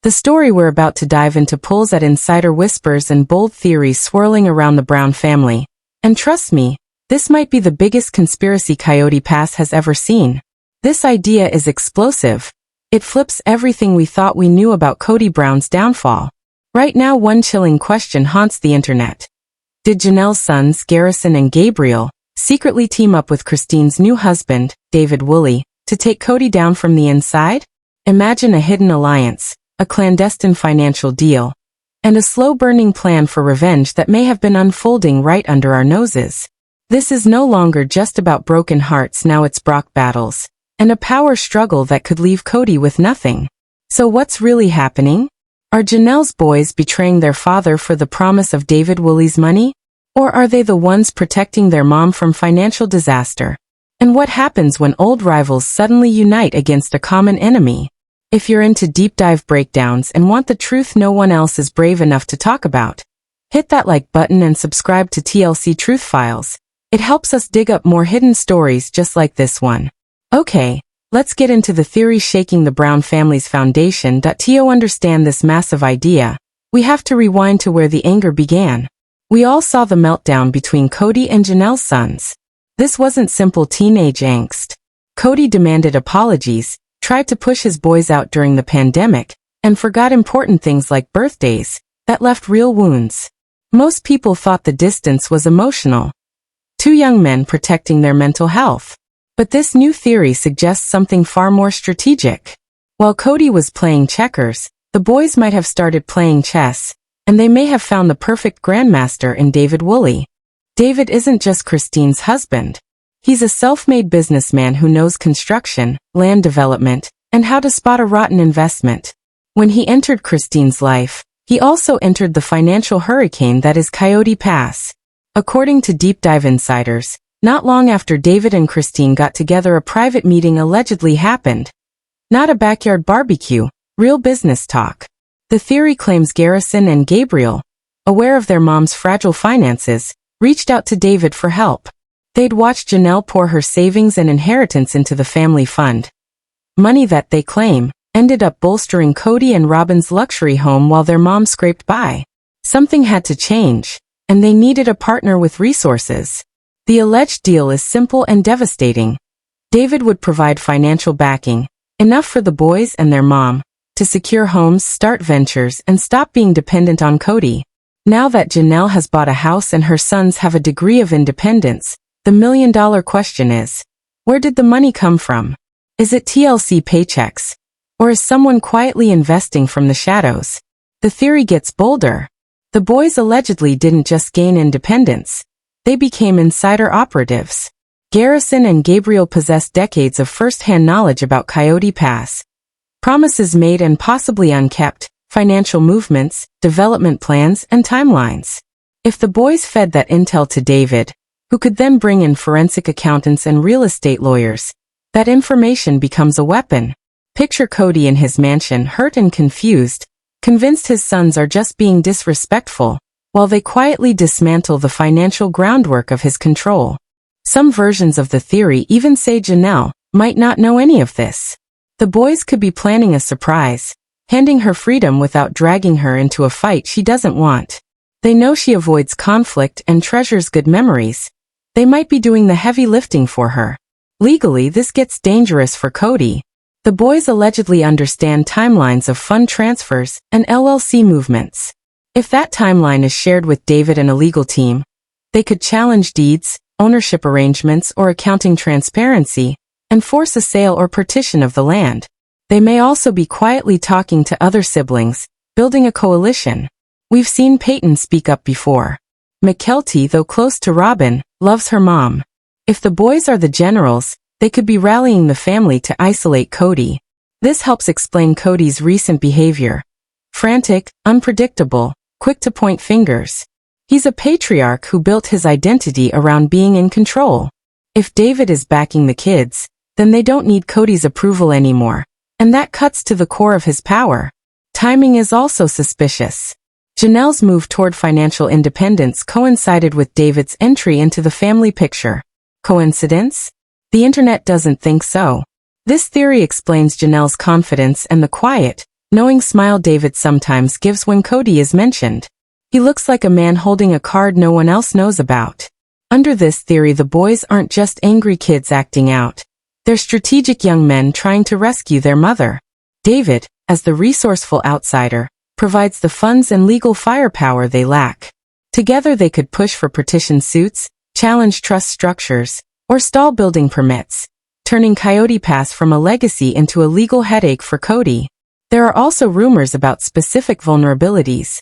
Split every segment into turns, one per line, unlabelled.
The story we're about to dive into pulls at insider whispers and bold theories swirling around the Brown family. And trust me, this might be the biggest conspiracy Coyote Pass has ever seen. This idea is explosive. It flips everything we thought we knew about Kody Brown's downfall. Right now, one chilling question haunts the internet. Did Janelle's sons, Garrison and Gabriel, secretly team up with Christine's new husband, David Woolley, to take Kody down from the inside? Imagine a hidden alliance, a clandestine financial deal, and a slow-burning plan for revenge that may have been unfolding right under our noses. This is no longer just about broken hearts, now it's Brock battles, and a power struggle that could leave Kody with nothing. So what's really happening? Are Janelle's boys betraying their father for the promise of David Woolley's money? Or are they the ones protecting their mom from financial disaster? And what happens when old rivals suddenly unite against a common enemy? If you're into deep dive breakdowns and want the truth no one else is brave enough to talk about, hit that like button and subscribe to TLC Truth Files. It helps us dig up more hidden stories just like this one. Okay, let's get into the theory shaking the Brown family's foundation. To understand this massive idea, we have to rewind to where the anger began. We all saw the meltdown between Kody and Janelle's sons. This wasn't simple teenage angst. Kody demanded apologies, tried to push his boys out during the pandemic, and forgot important things like birthdays that left real wounds. Most people thought the distance was emotional. Two young men protecting their mental health. But this new theory suggests something far more strategic. While Kody was playing checkers, the boys might have started playing chess, and they may have found the perfect grandmaster in David Woolley. David isn't just Christine's husband. He's a self-made businessman who knows construction, land development, and how to spot a rotten investment. When he entered Christine's life, he also entered the financial hurricane that is Coyote Pass. According to deep dive insiders, not long after David and Christine got together, a private meeting allegedly happened. Not a backyard barbecue, real business talk. The theory claims Garrison and Gabriel, aware of their mom's fragile finances, reached out to David for help. They'd watched Janelle pour her savings and inheritance into the family fund. Money that, they claim, ended up bolstering Kody and Robin's luxury home while their mom scraped by. Something had to change, and they needed a partner with resources. The alleged deal is simple and devastating. David would provide financial backing, enough for the boys and their mom, to secure homes, start ventures, and stop being dependent on Kody. Now that Janelle has bought a house and her sons have a degree of independence, the million-dollar question is, where did the money come from? Is it TLC paychecks? Or is someone quietly investing from the shadows? The theory gets bolder. The boys allegedly didn't just gain independence. They became insider operatives. Garrison and Gabriel possessed decades of first-hand knowledge about Coyote Pass. Promises made and possibly unkept, financial movements, development plans, and timelines. If the boys fed that intel to David, who could then bring in forensic accountants and real estate lawyers, that information becomes a weapon. Picture Kody in his mansion, hurt and confused, convinced his sons are just being disrespectful, while they quietly dismantle the financial groundwork of his control. Some versions of the theory even say Janelle might not know any of this. The boys could be planning a surprise, handing her freedom without dragging her into a fight she doesn't want. They know she avoids conflict and treasures good memories. They might be doing the heavy lifting for her. Legally, this gets dangerous for Kody. The boys allegedly understand timelines of fund transfers and LLC movements. If that timeline is shared with David and a legal team, they could challenge deeds, ownership arrangements, or accounting transparency, and force a sale or partition of the land. They may also be quietly talking to other siblings, building a coalition. We've seen Peyton speak up before. McKelty, though close to Robin, loves her mom. If the boys are the generals, they could be rallying the family to isolate Kody. This helps explain Kody's recent behavior. Frantic, unpredictable, quick to point fingers. He's a patriarch who built his identity around being in control. If David is backing the kids, then they don't need Kody's approval anymore, and that cuts to the core of his power. Timing is also suspicious. Janelle's move toward financial independence coincided with David's entry into the family picture. Coincidence? The internet doesn't think so. This theory explains Janelle's confidence and the quiet, knowing smile David sometimes gives when Kody is mentioned. He looks like a man holding a card no one else knows about. Under this theory, the boys aren't just angry kids acting out. They're strategic young men trying to rescue their mother. David, as the resourceful outsider, provides the funds and legal firepower they lack. Together they could push for petition suits, challenge trust structures, or stall building permits, turning Coyote Pass from a legacy into a legal headache for Kody. There are also rumors about specific vulnerabilities.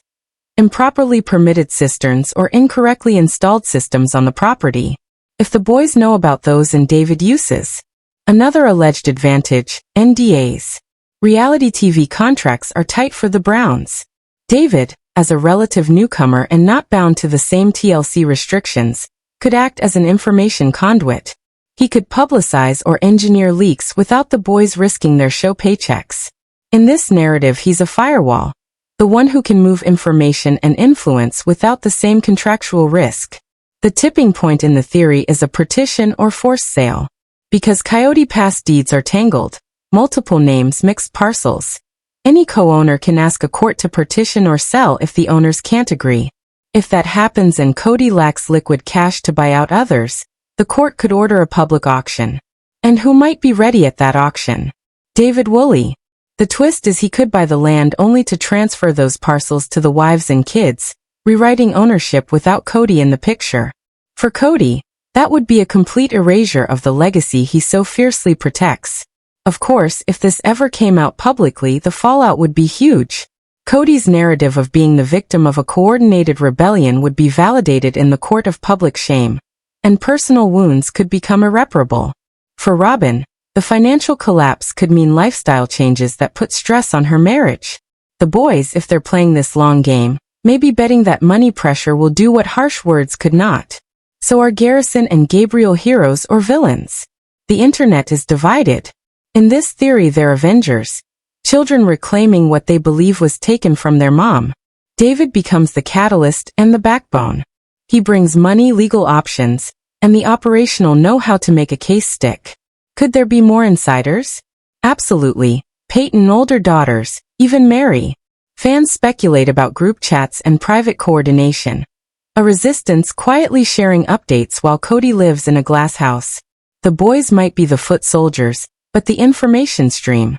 Improperly permitted cisterns or incorrectly installed systems on the property. If the boys know about those and David uses. Another alleged advantage, NDAs. Reality TV contracts are tight for the Browns. David, as a relative newcomer and not bound to the same TLC restrictions, could act as an information conduit. He could publicize or engineer leaks without the boys risking their show paychecks. In this narrative, he's a firewall. The one who can move information and influence without the same contractual risk. The tipping point in the theory is a partition or forced sale. Because Coyote Pass deeds are tangled, multiple names, mixed parcels. Any co-owner can ask a court to partition or sell if the owners can't agree. If that happens and Kody lacks liquid cash to buy out others, the court could order a public auction. And who might be ready at that auction? David Woolley. The twist is he could buy the land only to transfer those parcels to the wives and kids, rewriting ownership without Kody in the picture. For Kody, that would be a complete erasure of the legacy he so fiercely protects. Of course, if this ever came out publicly, the fallout would be huge. Kody's narrative of being the victim of a coordinated rebellion would be validated in the court of public shame, and personal wounds could become irreparable. For Robin, the financial collapse could mean lifestyle changes that put stress on her marriage. The boys, if they're playing this long game, may be betting that money pressure will do what harsh words could not. So are Garrison and Gabriel heroes or villains? The internet is divided. In this theory, they're avengers. Children reclaiming what they believe was taken from their mom. David becomes the catalyst and the backbone. He brings money, legal options, and the operational know-how to make a case stick. Could there be more insiders? Absolutely. Peyton, older daughters, even Mary. Fans speculate about group chats and private coordination. A resistance quietly sharing updates while Kody lives in a glass house. The boys might be the foot soldiers, but the information stream.